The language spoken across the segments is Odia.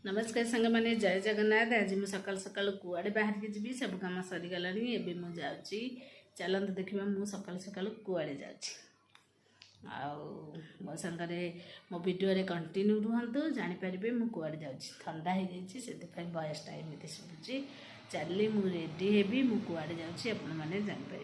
नमस्कार सांग मैंने जय जगन्नाथ। आज मुझे सकाल सकाल कुआड़े बाहर के जी सब कम सरीगला एवं मुझे चलते देखा मुझे सकाल सकाल कुआड़े मो सागर मो भिडियो कंटिन्यू रुहतु जापर मुझे कुआड़े जाऊँगी ठंडा हो जाए वयसटा एमती शुभुची चली मुझे रेडी हेबी मु कुआड़े जाऊँगी आपण मैंने जापर।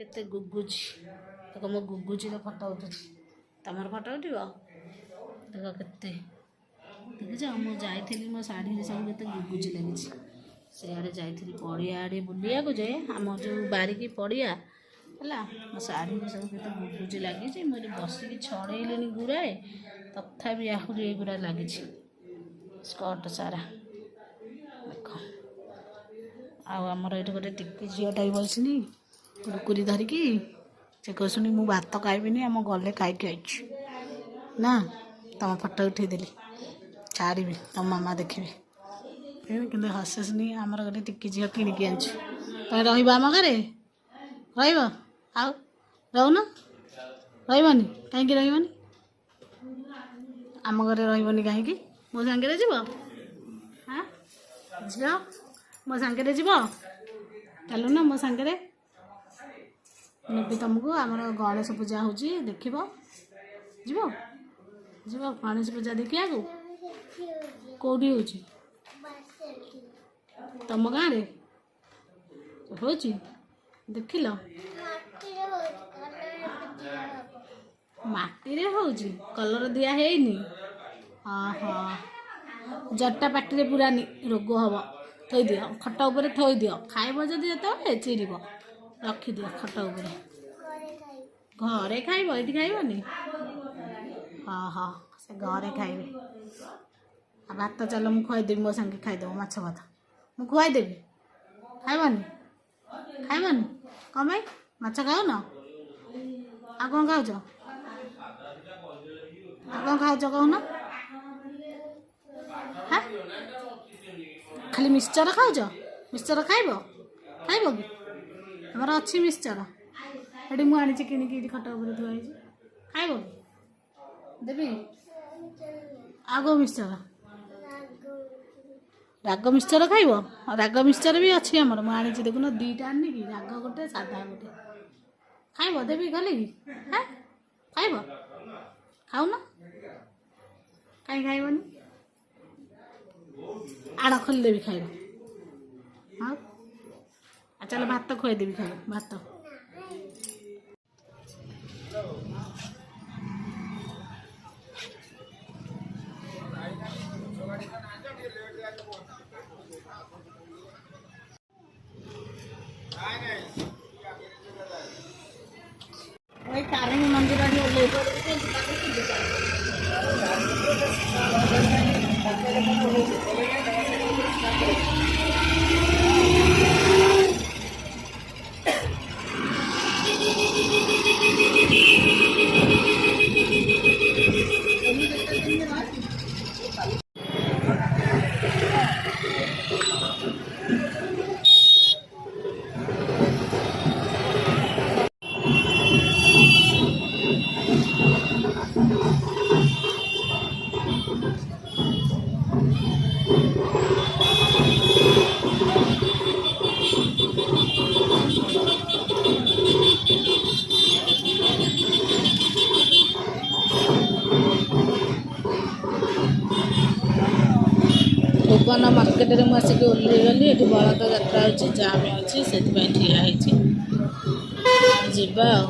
केते गुगुची देख मो गुगुची फटो उठुची तुम फटो उठ देख के देखिज मुझे जाइली मो शाढ़ी सब के गुगुची लगी सियाड़े जाइली पड़िया आड़े बुलिया को जाए आम जो बारिकी पड़िया है मो शाढ़ी सब के गुगुची लगी मुझे बसिक छड़े गुड़ाए तथापि आहरी एगुड़ा लगी स्कर्ट सारा देख आमर ये गोटे टिकी झीटा भी बसनी कुरकुरी धरिकी से कहनी मु भात खाइबी आम गले खाई ना तुम फटो उठेदेली छाड़ी तुम मामा देखी कि हसनी आमर गोटे टिकी झील किणिकी आनी तुम रम घरे रोन रही कहीं रही आम घरे रही कहीं मो सांगे जीव हाँ झील मो सांगे जीव चलू ना मो सांगे नेबी तुमको आमर गणेश पूजा हो देख जीव जीव गणेश पूजा देखा कौटी हो तुम गाँव हो देख ल माटी हो कलर दिया है हाँ जटा पाटी पूरा रोग हम थई दि खट उपर थई दि खाइब जदि जो चिड़ रखिदि खट उपर घरे खाइब ये खाइबनी ହଁ ହଁ ସେ ଘରେ ଖାଇବେ। ଆଉ ଭାତ ଚାଲ ମୁଁ ଖୁଆଇଦେବି, ମୋ ସାଙ୍ଗେ ଖାଇଦେବ ମାଛ ଭାତ। ମୁଁ ଖୁଆଇଦେବି, ଖାଇବନି? ଖାଇବନି କ'ଣ ପାଇଁ? ମାଛ ଖାଉନ? ଆଉ କ'ଣ ଖାଉଛ? ଆଉ କ'ଣ ଖାଉଛ କହୁନ? ହାଁ, ଖାଲି ମିକ୍ସଚର ଖାଉଛ? ମିକ୍ସଚର ଖାଇବ? ଖାଇବ କି? ଆମର ଅଛି ମିକ୍ସଚର, ଏଠି ମୁଁ ଆଣିଛି କିଣିକି, ଏଠି ଖଟ ଉପରେ ଥୁଆ ହେଇଛି। ଖାଇବ କି? ଦେବି? ଆଉ କେଉଁ ମିକ୍ସଚର? ରାଗ ମିକ୍ସଚର ଖାଇବ? ରାଗ ମିକ୍ସଚର ବି ଅଛି ଆମର, ମୁଁ ଆଣିଛି ଦେଖୁନ, ଦୁଇଟା ଆଣିନି କି, ରାଗ ଗୋଟେ ସାଧା ଗୋଟେ। ଖାଇବ? ଦେବି ଗଲେ କି? ହାଁ, ଖାଇବ? ଖାଉନ? କାହିଁ ଖାଇବନି? ଆଣ ଖୋଲିଦେବି, ଖାଇବ। ହଁ, ଆଉ ଚାଲ ଭାତ ଖୁଆଇଦେବି, ଖାଇବ ଭାତ। ওই তারিণী মন্দির আগে ওল্লেই পড়েছে। ଭୁବନ ମାର୍କେଟରେ ମୁଁ ଆସିକି ଓହ୍ଲେଇଗଲି। ଏଠି ବଳଦ ଯାତ୍ରା ହେଉଛି, ଜାମ୍ ଅଛି, ସେଥିପାଇଁ ଠିଆ ହେଇଛି। ଯିବା ଆଉ।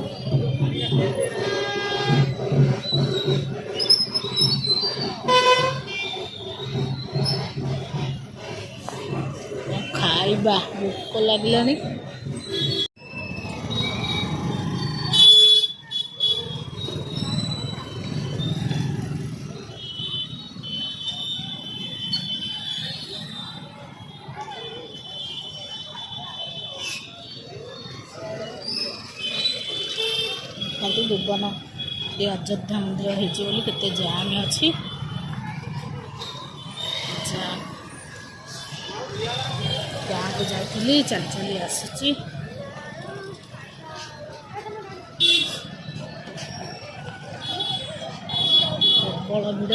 ଖାଇବା, ଭୋକ ଲାଗିଲାଣି। ଦେଖନ୍ତୁ ଭୁବନ ଏ ଅଯୋଧ୍ୟା ମନ୍ଦିର ହେଇଛି ବୋଲି କେତେ ଜାମ୍ ଅଛି। ଗାଁକୁ ଯାଇଥିଲି, ଚାଲି ଚାଲି ଆସିଛି। ପ୍ରବଳ ଭିଡ଼।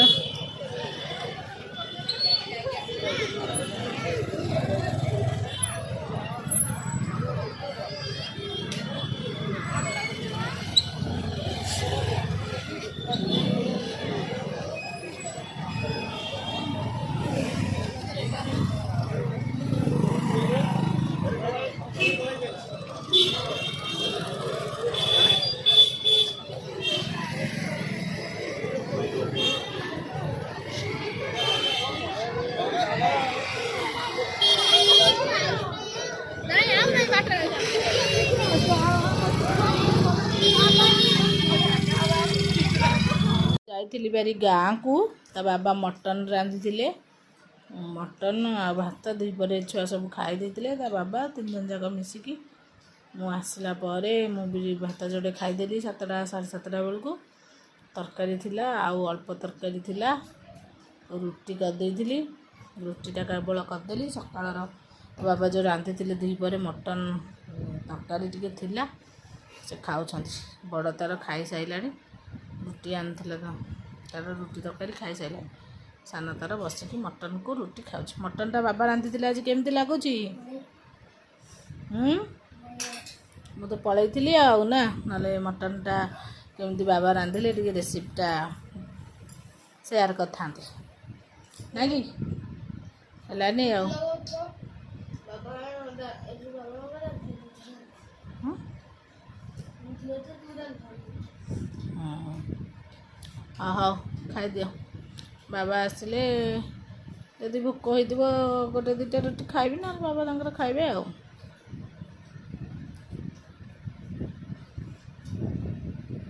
ଯାଇଥିଲି ବାରି ଗାଁକୁ, ତା ବାବା ମଟନ୍ ରାନ୍ଧିଥିଲେ। ମଟନ୍ ଆଉ ଭାତ ଦୁଇପହରେ ଛୁଆ ସବୁ ଖାଇ ଦେଇଥିଲେ, ତା ବାବା 3 ଜଣ ଯାକ ମିଶିକି। ମୁଁ ଆସିଲା ପରେ ମୁଁ ବି ଭାତ ଯୋଡ଼େ ଖାଇଦେଲି 7ଟା ସାଢ଼େ 7ଟା ବେଳକୁ। ତରକାରୀ ଥିଲା, ଆଉ ଅଳ୍ପ ତରକାରୀ ଥିଲା। ରୁଟି କରିଦେଇଥିଲି, ରୁଟିଟା କେବଳ କରିଦେଲି। ସକାଳର ବାବା ଯେଉଁ ରାନ୍ଧିଥିଲେ ଦୁଇପହରେ ମଟନ୍ ତରକାରୀ ଟିକେ ଥିଲା, ସେ ଖାଉଛନ୍ତି। ବଡ଼ ତାର ଖାଇସାରିଲାଣି, ରୁଟି ଆଣିଥିଲା ତାର ରୁଟି ତରକାରୀ ଖାଇସାରିଲାଣି। ସାନ ତାର ବସିକି ମଟନ୍କୁ ରୁଟି ଖାଉଛି। ମଟନ୍ଟା ବାବା ରାନ୍ଧିଥିଲେ ଆଜି କେମିତି ଲାଗୁଛି? ମୁଁ ତ ପଳେଇଥିଲି ଆଉ ନା, ନହେଲେ ମଟନ୍ଟା କେମିତି ବାବା ରାନ୍ଧିଲେ ଟିକେ ରେସିପିଟା ସେୟାର କରିଥାନ୍ତି, ନାଇଁ କି? ହେଲାନି ଆଉ। ହଉ ଖାଇଦିଅ। ବାବା ଆସିଲେ ଯଦି ଭୋକ ହେଇଥିବ 1-2ଟା ରୁଟି ଖାଇବି, ନହେଲେ ବାବା ତାଙ୍କର ଖାଇବେ ଆଉ।